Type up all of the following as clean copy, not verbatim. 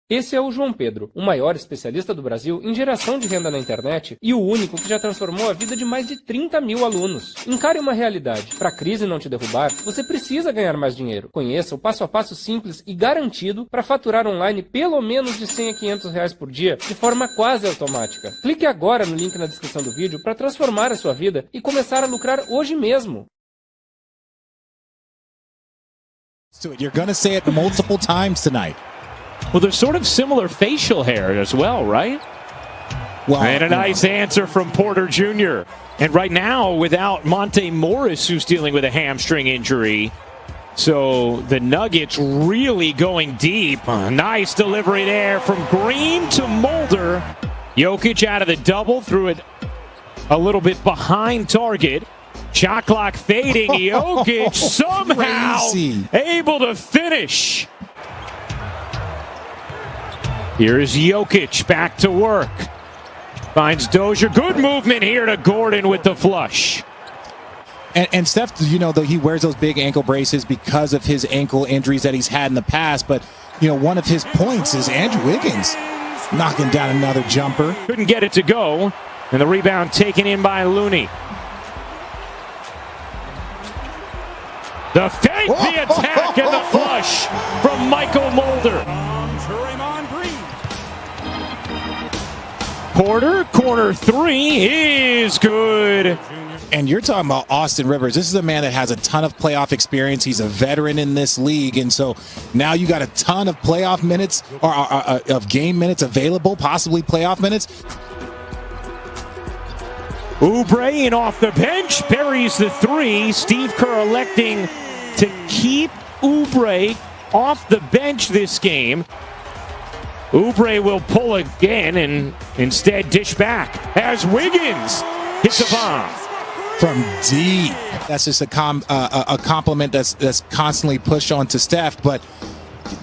Esse é o João Pedro, o maior especialista do Brasil em geração de renda na internet e o único que já transformou a vida de mais de 30 mil alunos. Encare uma realidade. Para a crise não te derrubar, você precisa ganhar mais dinheiro. Conheça o passo a passo simples e garantido para faturar online pelo menos de R$100 a R$500 por dia de forma quase automática. Clique agora no link na descrição do vídeo para transformar a sua vida e começar a lucrar hoje mesmo. So you're going to say it multiple times tonight. Well, there's sort of similar facial hair as well, right? Well, and a nice answer from Porter Jr. And right now, without Monte Morris, who's dealing with a hamstring injury. So the Nuggets really going deep. Nice delivery there from Green to Mulder. Jokic out of the double, threw it a little bit behind target. Shot clock fading. Jokic somehow able to finish. Here's Jokic back to work. Finds Dozier. Good movement here to Gordon with the flush. And Steph, you know, though he wears those big ankle braces because of his ankle injuries that he's had in the past. But, you know, one of his points is Andrew Wiggins knocking down another jumper. Couldn't get it to go. And the rebound taken in by Looney. The fake, the attack, and the flush from Michael Mulder. Porter, corner three is good. And you're talking about Austin Rivers. This is a man that has a ton of playoff experience. He's a veteran in this league. And so now you got a ton of playoff minutes or of game minutes available, possibly playoff minutes. Oubre in off the bench, buries the three. Steve Kerr electing to keep Oubre off the bench this game. Oubre will pull again and instead dish back as Wiggins hits a bomb. From deep. That's just a compliment that's constantly pushed onto Steph. But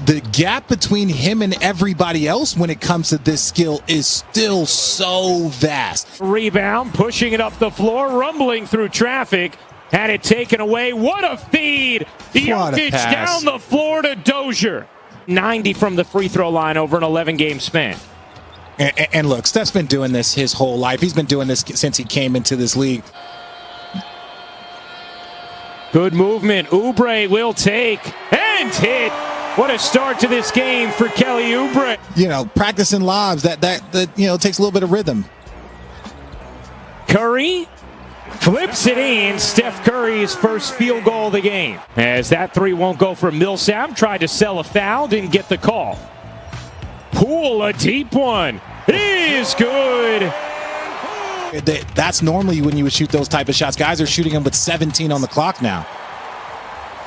the gap between him and everybody else when it comes to this skill is still so vast. Rebound, pushing it up the floor, rumbling through traffic. Had it taken away. What a feed! Jokic down the floor to Dozier. 90 from the free throw line over an 11-game span. And look, Steph's been doing this his whole life. He's been doing this since he came into this league. Good movement. Oubre will take and hit. What a start to this game for Kelly Oubre. You know, practicing lobs, that you know, takes a little bit of rhythm. Curry flips it in. Steph Curry's first field goal of the game. As that three won't go for Millsap. Tried to sell a foul, didn't get the call. Poole, a deep one. Is good. That's normally when you would shoot those type of shots. Guys are shooting them with 17 on the clock now.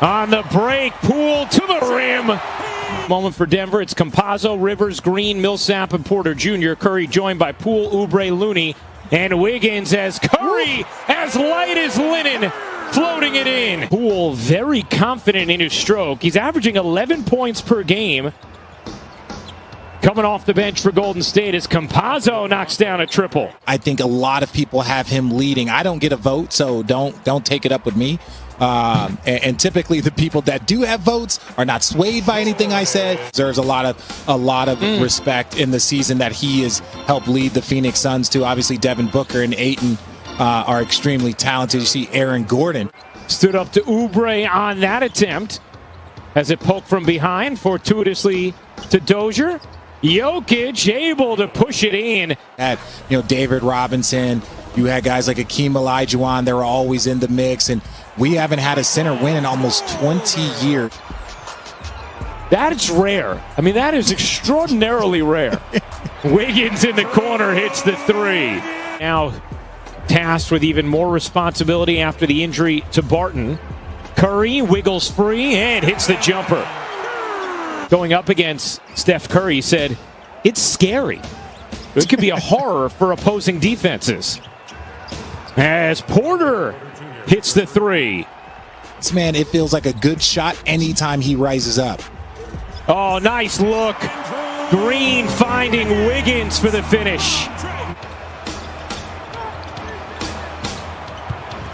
On the break, Poole to the rim. Moment for Denver. It's Campazzo, Rivers, Green, Millsap, and Porter Jr. Curry joined by Poole, Oubre, Looney, and Wiggins as Curry, as light as linen, floating it in. Poole very confident in his stroke. He's averaging 11 points per game. Coming off the bench for Golden State as Campazzo knocks down a triple. I think a lot of people have him leading. I don't get a vote, so don't take it up with me. And typically the people that do have votes are not swayed by anything I said. Deserves a lot of respect in the season that he has helped lead the Phoenix Suns to. Obviously Devin Booker and Ayton are extremely talented. You see Aaron Gordon stood up to Oubre on that attempt as it poked from behind fortuitously to Dozier. Jokic able to push it in. At, you know, David Robinson, you had guys like Akeem Olajuwon. They were always in the mix, and we haven't had a center win in almost 20 years. That is rare. I mean, that is extraordinarily rare. Wiggins in the corner hits the three. Now tasked with even more responsibility after the injury to Barton. Curry wiggles free and hits the jumper. Going up against Steph Curry, said, it's scary. It could be a horror for opposing defenses. As Porter hits the three. This man, it feels like a good shot anytime he rises up. Oh, nice look. Green finding Wiggins for the finish.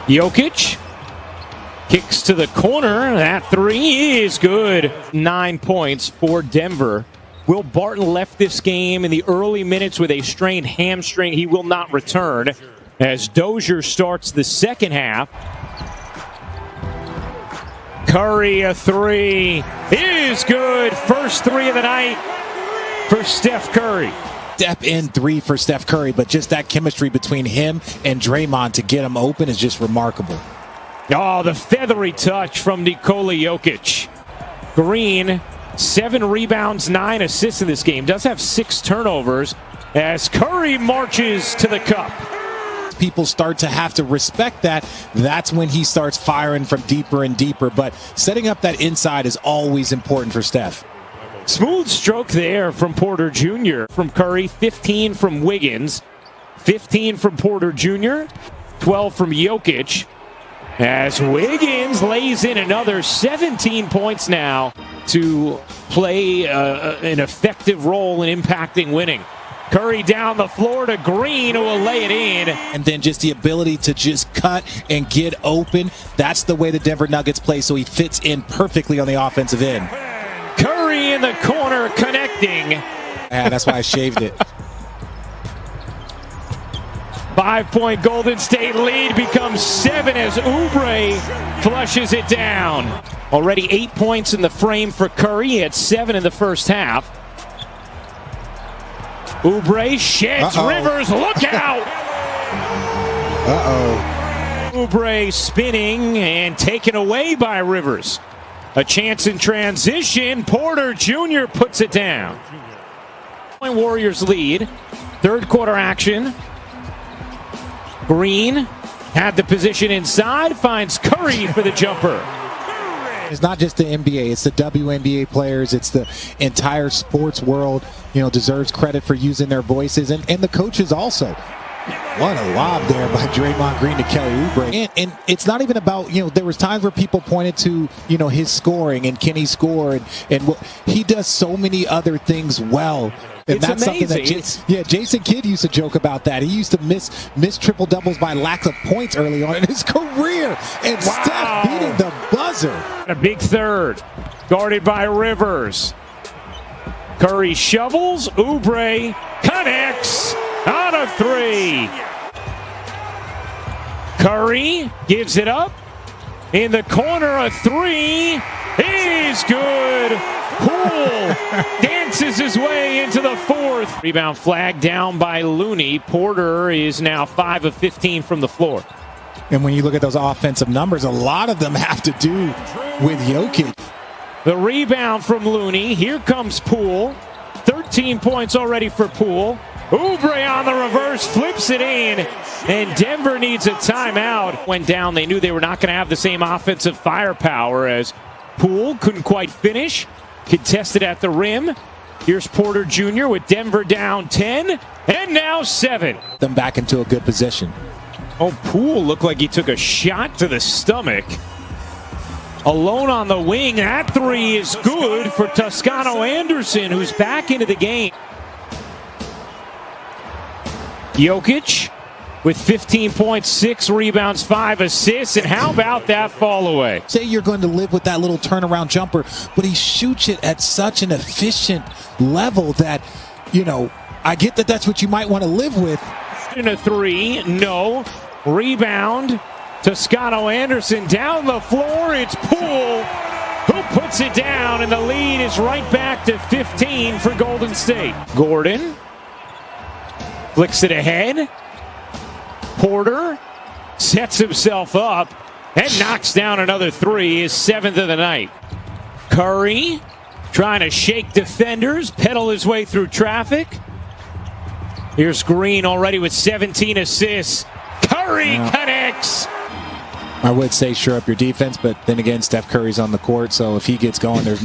Jokic kicks to the corner. That three is good. 9 points for Denver Will Barton left this game in the early minutes with a strained hamstring. He will not return as Dozier starts the second half. Curry, a three is good. First three of the night for Steph Curry. Step in three for Steph Curry, but just that chemistry between him and Draymond to get him open is just remarkable. Oh, the feathery touch from Nikola Jokic. Green, 7 rebounds, 9 assists in this game. Does have 6 turnovers as Curry marches to the cup. People start to have to respect that. That's when he starts firing from deeper and deeper. But setting up that inside is always important for Steph. Smooth stroke there from Porter Jr. From Curry, 15 from Wiggins, 15 from Porter Jr., 12 from Jokic. As Wiggins lays in another 17 points now to play an effective role in impacting winning. Curry down the floor to Green, who will lay it in. And then just the ability to just cut and get open. That's the way the Denver Nuggets play, so he fits in perfectly on the offensive end. Curry in the corner connecting. Yeah, that's why I shaved it. 5-point Golden State lead becomes 7 as Oubre flushes it down. Already 8 points in the frame for Curry. He had 7 in the first half. Oubre sheds Rivers. Look out! Oubre spinning and taken away by Rivers. A chance in transition. Porter Jr. puts it down. Warriors lead. Third quarter action. Green had the position inside. Finds Curry for the jumper. It's not just the NBA, it's the WNBA players, it's the entire sports world, deserves credit for using their voices, and the coaches also. What a lob there by Draymond Green to Kelly Oubre. And it's not even about, there was times where people pointed to, his scoring and can he score, and he does so many other things well. And it's that's amazing. Something that Jason Kidd used to joke about that. He used to miss triple doubles by lack of points early on in his career. And Steph beating the buzzer. A big third, guarded by Rivers. Curry shovels. Oubre connects on a three. Curry gives it up in the corner. A three is good. Poole dances his way into the fourth. Rebound flag down by Looney. Porter is now 5 of 15 from the floor. And when you look at those offensive numbers, a lot of them have to do with Jokic. The rebound from Looney. Here comes Poole. 13 points already for Poole. Oubre on the reverse, flips it in, and Denver needs a timeout. Went down, they knew they were not going to have the same offensive firepower as Poole couldn't quite finish. Contested at the rim. Here's Porter Jr. with Denver down 10, and now 7. Them back into a good position. Oh, Poole looked like he took a shot to the stomach. Alone on the wing, that three is good for Toscano Anderson, who's back into the game. Jokic with 15 points, 6 rebounds, 5 assists, and how about that fall away? Say you're going to live with that little turnaround jumper, but he shoots it at such an efficient level that, I get that that's what you might want to live with. In a three, no. Rebound, Toscano Anderson down the floor, it's Poole who puts it down, and the lead is right back to 15 for Golden State. Gordon flicks it ahead. Porter sets himself up and knocks down another three, his 7th of the night. Curry trying to shake defenders, pedal his way through traffic. Here's Green already with 17 assists. Curry connects. I would say shore up your defense, but then again, Steph Curry's on the court, so if he gets going, there's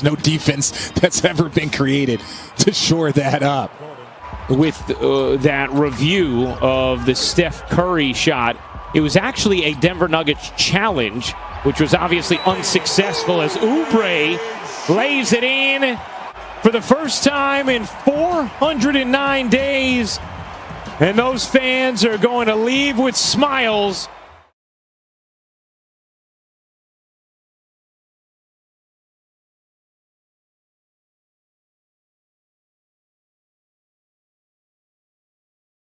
no defense that's ever been created to shore that up. With that review of the Steph Curry shot, it was actually a Denver Nuggets challenge, which was obviously unsuccessful as Oubre lays it in for the first time in 409 days. And those fans are going to leave with smiles